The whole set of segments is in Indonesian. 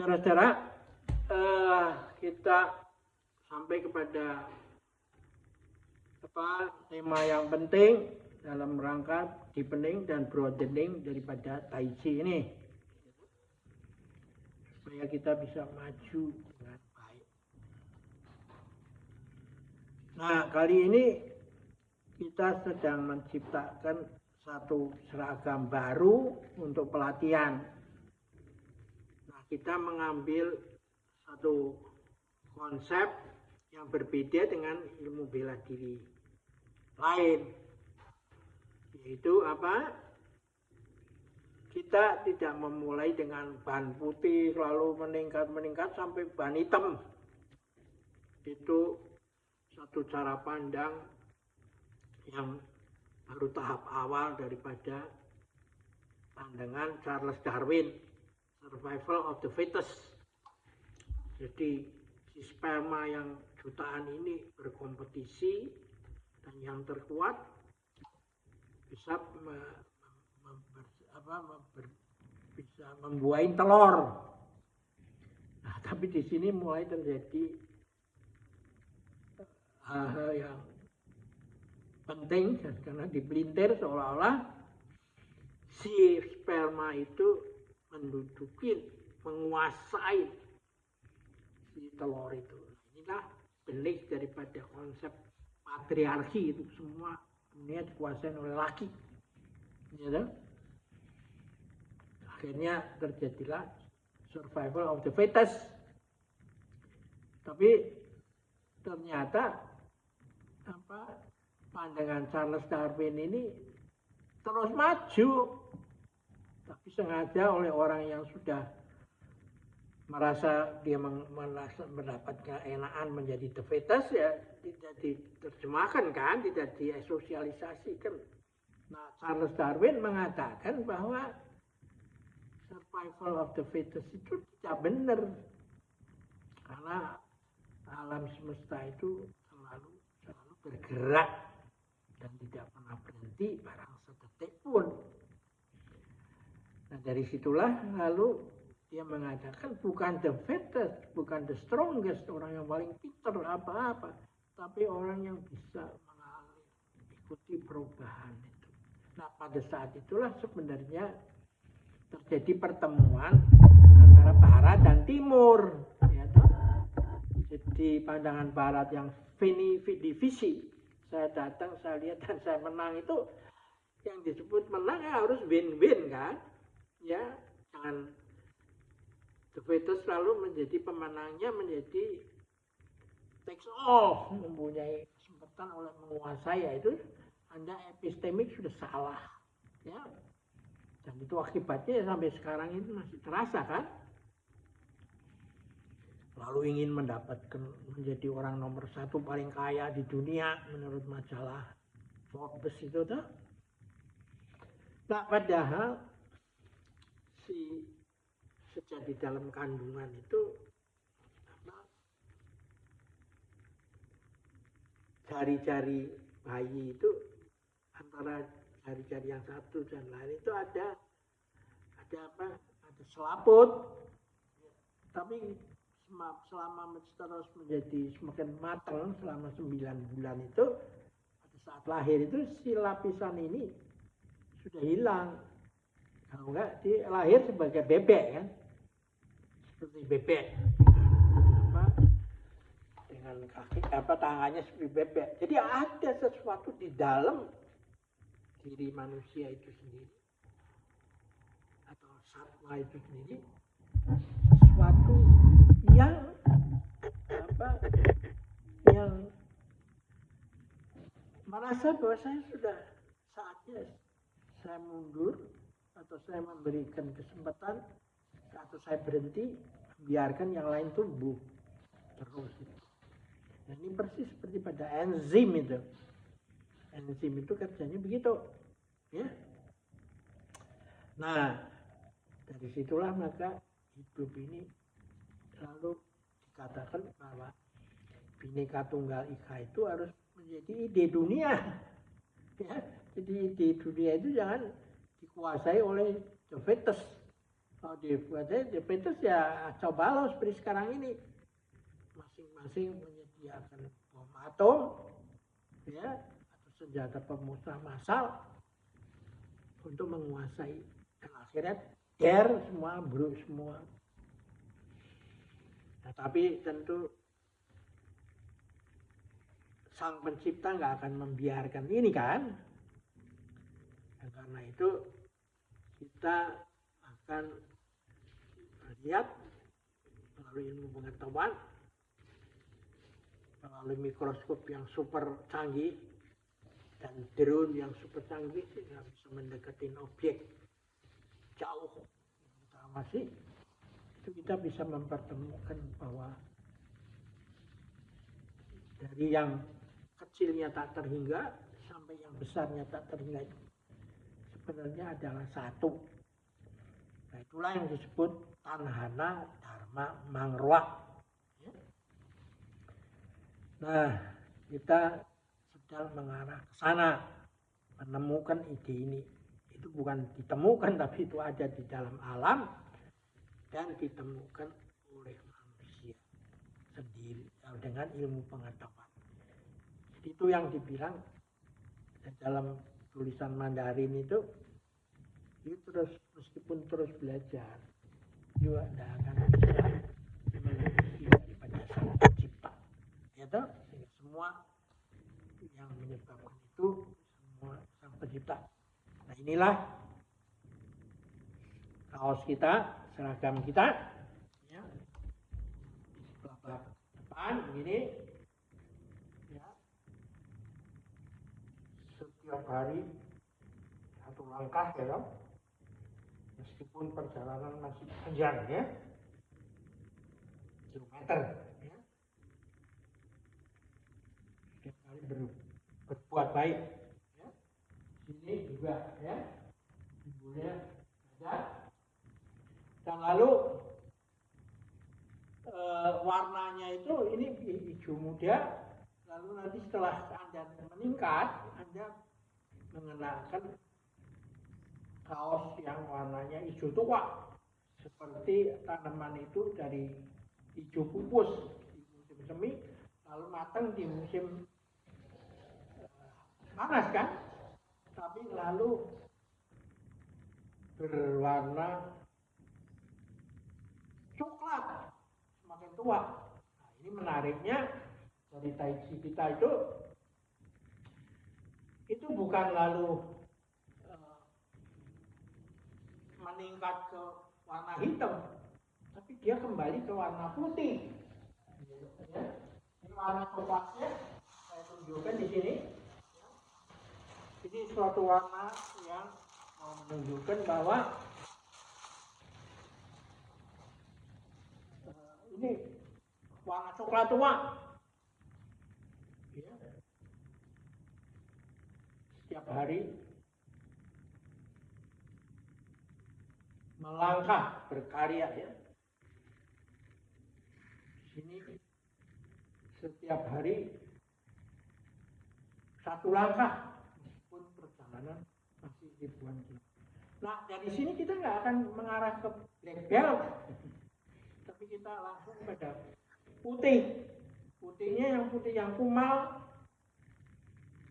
saudara-saudara, kita sampai kepada tema yang penting dalam rangka deepening dan broadening daripada Tai Chi ini, supaya kita bisa maju dengan baik. Nah, kali ini kita sedang menciptakan satu seragam baru untuk pelatihan. Nah, kita mengambil satu konsep yang berbeda dengan ilmu bela diri lain, yaitu apa? Kita tidak memulai dengan ban putih lalu meningkat sampai ban hitam. Itu satu cara pandang yang baru tahap awal daripada pandangan Charles Darwin, survival of the fittest. Jadi si sperma yang jutaan ini berkompetisi, dan yang terkuat bisa bisa membuahin telur. Nah, tapi di sini mulai terjadi hal-hal yang penting, karena dipelintir seolah-olah si sperma itu menguasai si telur itu. Inilah benih daripada konsep patriarki, itu semua dunia dikuasai oleh laki. Ya, akhirnya terjadilah survival of the fittest. Tapi ternyata pandangan Charles Darwin ini terus maju, tapi sengaja oleh orang yang sudah merasa dia mendapat keenaan menjadi the fittest, ya tidak diterjemahkan kan, tidak disosialisasikan. Nah, Charles Darwin mengatakan bahwa survival of the fittest itu tidak benar, karena alam semesta itu selalu bergerak dan tidak pernah berhenti barang sedetik pun. Nah, dari situlah lalu dia mengatakan bukan the fittest, bukan the strongest, orang yang paling pintar apa-apa, tapi orang yang bisa mengikuti perubahan itu. Nah, pada saat itulah sebenarnya terjadi pertemuan antara Barat dan Timur. Ya, jadi pandangan Barat yang visi, saya datang, saya lihat dan saya menang, itu yang disebut menang harus win-win kan? Ya, jangan the fittest selalu menjadi pemenangnya, menjadi takes off, mempunyai kesempatan oleh menguasai, itu Anda epistemik sudah salah, ya. Dan itu akibatnya sampai sekarang ini masih terasa kan. Lalu ingin mendapatkan menjadi orang nomor 1 paling kaya di dunia menurut majalah Forbes itu tuh. Nah, padahal sejak di dalam kandungan itu jari-jari bayi itu, antara jari-jari yang satu dan lain itu ada selaput. Tapi selama terus menjadi semakin matang selama 9 bulan itu, pada saat lahir itu si lapisan ini sudah hilang. Kalau enggak, dia lahir sebagai bebek kan, seperti bebek, dengan kaki tangannya seperti bebek. Jadi ada sesuatu di dalam diri manusia itu sendiri, atau satwa itu sendiri, sesuatu yang yang merasa bahwa saya sudah saatnya saya mundur, atau saya memberikan kesempatan, atau saya berhenti, biarkan yang lain tumbuh terus. Dan ini persis seperti pada enzim itu. Enzim itu kerjanya begitu, ya. Nah, dari situlah maka hidup ini selalu dikatakan bahwa Bhinneka Tunggal Ika itu harus menjadi ide dunia, ya. Jadi ide dunia itu jangan dikuasai oleh the fittest, Kalau di diabetes ya cobalah seperti sekarang ini, masing-masing menyediakan bom atom, ya, atau senjata pemusnah massal untuk menguasai, dan akhirnya semua ambruk semua. Nah, tapi tentu Sang Pencipta nggak akan membiarkan ini kan. Dan karena itu kita akan lihat melalui ilmu pengetahuan, melalui mikroskop yang super canggih dan drone yang super canggih, sehingga bisa mendekatin objek jauh yang kita amati. Itu kita bisa mempertemukan bahwa dari yang kecilnya tak terhingga sampai yang besarnya tak terhingga itu sebenarnya adalah satu. Nah, itulah yang disebut Tanhana Dharma Mangrwa. Nah, kita sedang mengarah ke sana, menemukan ide ini. Itu bukan ditemukan, tapi itu ada di dalam alam dan ditemukan oleh manusia sendiri dengan ilmu pengetahuan. Jadi itu yang dibilang dalam tulisan Mandarin itu terus, meskipun terus belajar, juga tidak akan bisa melebihi daripada Sang Pencipta. Ya toh? Semua yang menyebabkan itu semua Sang Pencipta. Nah, inilah kaos kita, seragam kita, ya, di sebelah depan begini, ya, setiap hari satu langkah, ya toh? Meskipun perjalanan masih panjang, ya, kilometer, ya, setiap kali berbuat baik, ya. Sini juga, ya, simbolnya ada. Dan lalu warnanya itu ini hijau muda. Lalu nanti setelah Anda meningkat, Anda mengenakan kaos yang warnanya hijau tua, seperti tanaman itu dari hijau pupus di musim semi, lalu matang di musim panas kan, tapi lalu berwarna coklat semakin tua. Nah, ini menariknya dari Tai Chi kita itu bukan lalu meningkat ke warna hitam, tapi dia kembali ke warna putih. Ya. Ini warna coklatnya saya tunjukkan di sini. Ini suatu warna yang menunjukkan bahwa ini warna coklat tua. Ya. Setiap hari melangkah berkarya, ya. Sini setiap hari satu langkah, meskipun perjalanan masih ribuan kilo. Nah, dari sini kita nggak akan mengarah ke black belt, tapi kita langsung pada putih. Putihnya yang putih yang kumal,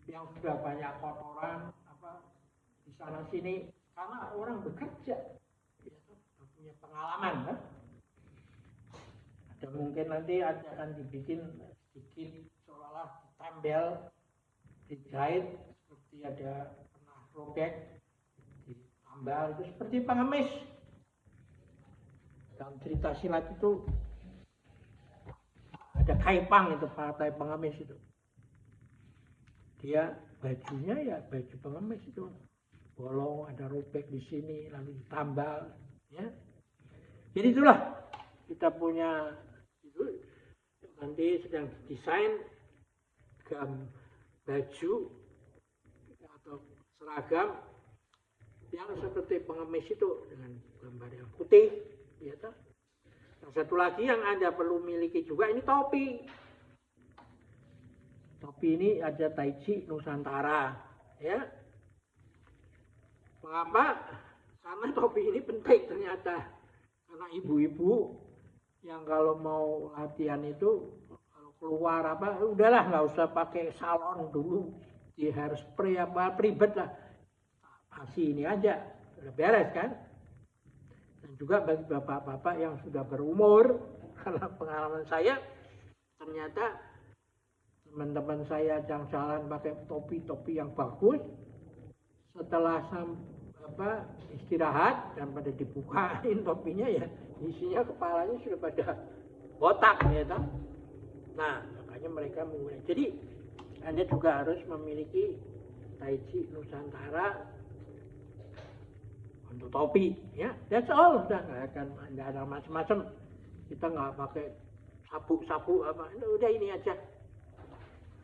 yang sudah banyak kotoran di sana sini, karena orang bekerja, ya, punya pengalaman, kan? Ada mungkin nanti akan dibikin sedikit seolah-olah ditempel, dijahit seperti ada pernah robek, ditambal, itu seperti pengemis. Dalam cerita silat itu ada Kaipang, itu partai pengemis itu. Dia bajunya ya baju pengemis itu, bolong, ada robek di sini, lalu ditambal, ya. Jadi itulah kita punya itu nanti sedang desain baju atau seragam yang seperti pengemis itu dengan gambar yang putih, ya toh. Nah, satu lagi yang Anda perlu miliki juga ini topi. Topi ini ada Tai Chi Nusantara, ya. Mengapa? Karena topi ini penting ternyata. Karena ibu-ibu yang kalau mau latihan itu kalau keluar apa udahlah nggak usah pakai salon dulu, dia harus spray apa ribet lah, masih ini aja udah beres kan. Dan juga bagi bapak-bapak yang sudah berumur, karena pengalaman saya ternyata teman-teman saya yang jalan pakai topi-topi yang bagus, setelah istirahat dan pada dibukain topinya ya isinya kepalanya sudah pada botak ya toh. Nah makanya mereka menggunakan. Jadi Anda juga harus memiliki Tai Chi Nusantara untuk topi ya. That's all, udah nggak ada macam-macam. Kita nggak pakai sabuk-sabuk apa, udah ini aja.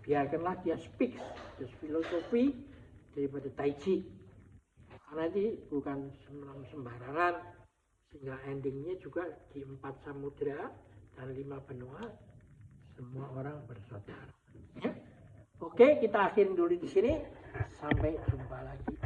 Biarkanlah dia speaks the filosofi daripada Tai Chi. Karena ini bukan sembarangan, sehingga endingnya juga di 4 samudera dan 5 benua semua orang bersaudara. Ya. Oke, kita akhirin dulu di sini. Sampai jumpa lagi.